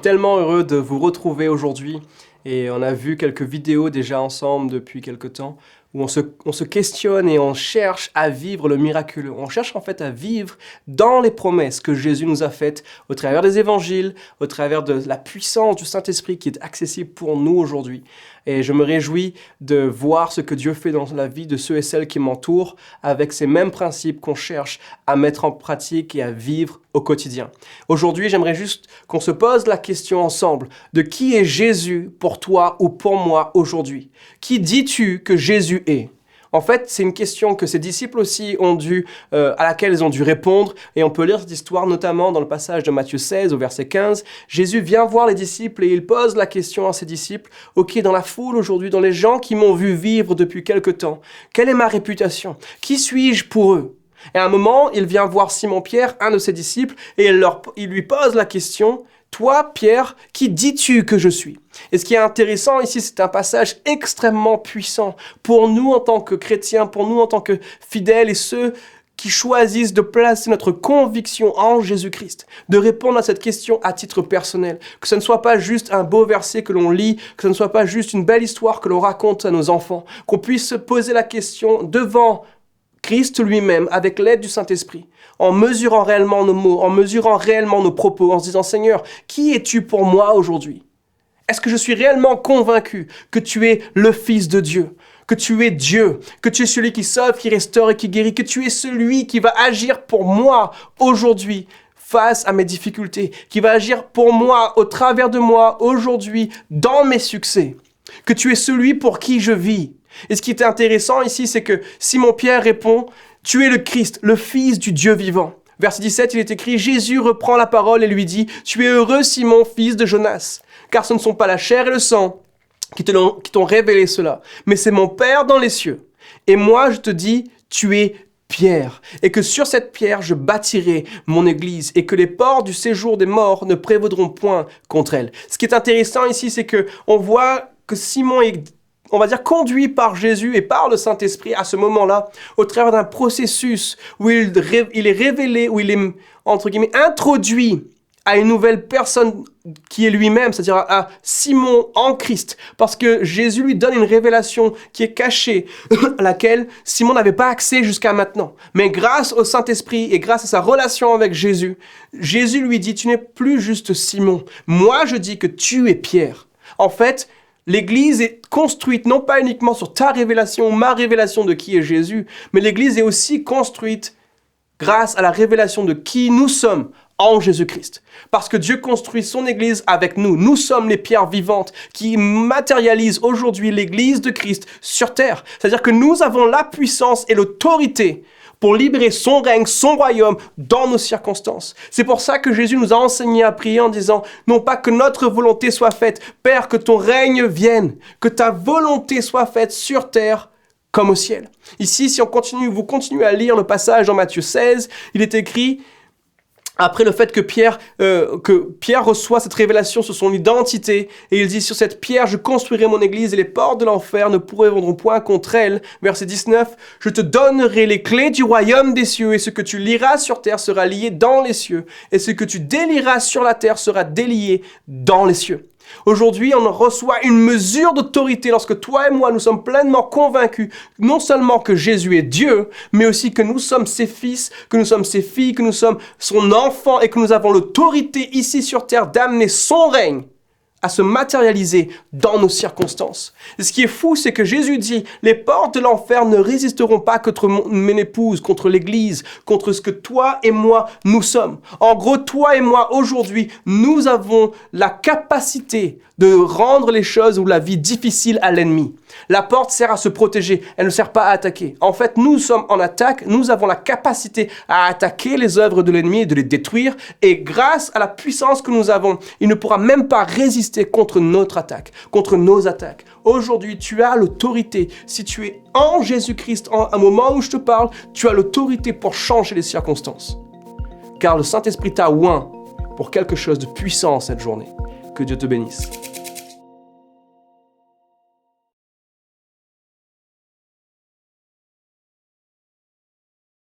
tellement heureux de vous retrouver aujourd'hui et on a vu quelques vidéos déjà ensemble depuis quelques temps où on se questionne et on cherche à vivre le miraculeux. On cherche en fait à vivre dans les promesses que Jésus nous a faites au travers des évangiles, au travers de la puissance du Saint-Esprit qui est accessible pour nous aujourd'hui. Et je me réjouis de voir ce que Dieu fait dans la vie de ceux et celles qui m'entourent avec ces mêmes principes qu'on cherche à mettre en pratique et à vivre au quotidien. Aujourd'hui, j'aimerais juste qu'on se pose la question ensemble de qui est Jésus pour toi ou pour moi aujourd'hui? Qui dis-tu que Jésus est? En fait, c'est une question que ces disciples aussi à laquelle ils ont dû répondre. Et on peut lire cette histoire notamment dans le passage de Matthieu 16 au verset 15. Jésus vient voir les disciples et il pose la question à ses disciples. Ok, dans la foule aujourd'hui, dans les gens qui m'ont vu vivre depuis quelque temps, quelle est ma réputation? Qui suis-je pour eux? Et à un moment, il vient voir Simon-Pierre, un de ses disciples, et il lui pose la question. Toi, Pierre, qui dis-tu que je suis? Et ce qui est intéressant ici, c'est un passage extrêmement puissant pour nous en tant que chrétiens, pour nous en tant que fidèles et ceux qui choisissent de placer notre conviction en Jésus-Christ, de répondre à cette question à titre personnel, que ce ne soit pas juste un beau verset que l'on lit, que ce ne soit pas juste une belle histoire que l'on raconte à nos enfants, qu'on puisse se poser la question devant Christ lui-même, avec l'aide du Saint-Esprit, en mesurant réellement nos mots, en mesurant réellement nos propos, en se disant « Seigneur, qui es-tu pour moi aujourd'hui? Est-ce que je suis réellement convaincu que tu es le Fils de Dieu, que tu es Dieu, que tu es celui qui sauve, qui restaure et qui guérit, que tu es celui qui va agir pour moi aujourd'hui face à mes difficultés, qui va agir pour moi, au travers de moi, aujourd'hui, dans mes succès, que tu es celui pour qui je vis. » Et ce qui est intéressant ici, c'est que Simon-Pierre répond « Tu es le Christ, le Fils du Dieu vivant ». Verset 17, il est écrit « Jésus reprend la parole et lui dit « Tu es heureux, Simon, fils de Jonas, car ce ne sont pas la chair et le sang qui t'ont révélé cela, mais c'est mon Père dans les cieux. Et moi, je te dis, tu es Pierre, et que sur cette pierre, je bâtirai mon église, et que les portes du séjour des morts ne prévaudront point contre elle. » Ce qui est intéressant ici, c'est que on voit que Simon est conduit par Jésus et par le Saint-Esprit à ce moment-là, au travers d'un processus où il est révélé, où il est, entre guillemets, introduit à une nouvelle personne qui est lui-même, c'est-à-dire à Simon en Christ, parce que Jésus lui donne une révélation qui est cachée, à laquelle Simon n'avait pas accès jusqu'à maintenant. Mais grâce au Saint-Esprit et grâce à sa relation avec Jésus, Jésus lui dit « Tu n'es plus juste Simon, moi je dis que tu es Pierre. » En fait, l'Église est construite non pas uniquement sur ta révélation, ma révélation de qui est Jésus, mais l'Église est aussi construite grâce à la révélation de qui nous sommes en Jésus-Christ. Parce que Dieu construit son Église avec nous. Nous sommes les pierres vivantes qui matérialisent aujourd'hui l'Église de Christ sur terre. C'est-à-dire que nous avons la puissance et l'autorité pour libérer son règne, son royaume dans nos circonstances. C'est pour ça que Jésus nous a enseigné à prier en disant, non pas que notre volonté soit faite, Père, que ton règne vienne, que ta volonté soit faite sur terre comme au ciel. Ici, si vous continuez à lire le passage dans Matthieu 16, il est écrit, après le fait que Pierre reçoit cette révélation sur son identité, et il dit, sur cette pierre, je construirai mon église, et les portes de l'enfer ne prévaudront point contre elle. Verset 19, je te donnerai les clés du royaume des cieux, et ce que tu lieras sur terre sera lié dans les cieux, et ce que tu délieras sur la terre sera délié dans les cieux. Aujourd'hui, on reçoit une mesure d'autorité lorsque toi et moi, nous sommes pleinement convaincus non seulement que Jésus est Dieu, mais aussi que nous sommes ses fils, que nous sommes ses filles, que nous sommes son enfant et que nous avons l'autorité ici sur terre d'amener son règne à se matérialiser dans nos circonstances. Et ce qui est fou, c'est que Jésus dit, les portes de l'enfer ne résisteront pas contre mon épouse, contre l'Église, contre ce que toi et moi, nous sommes. En gros, toi et moi, aujourd'hui, nous avons la capacité de rendre les choses ou la vie difficile à l'ennemi. La porte sert à se protéger, elle ne sert pas à attaquer. En fait, nous sommes en attaque, nous avons la capacité à attaquer les œuvres de l'ennemi et de les détruire, et grâce à la puissance que nous avons, il ne pourra même pas résister contre notre attaque, contre nos attaques. Aujourd'hui, tu as l'autorité. Si tu es en Jésus-Christ, à un moment où je te parle, tu as l'autorité pour changer les circonstances. Car le Saint-Esprit t'a oint pour quelque chose de puissant cette journée. Que Dieu te bénisse.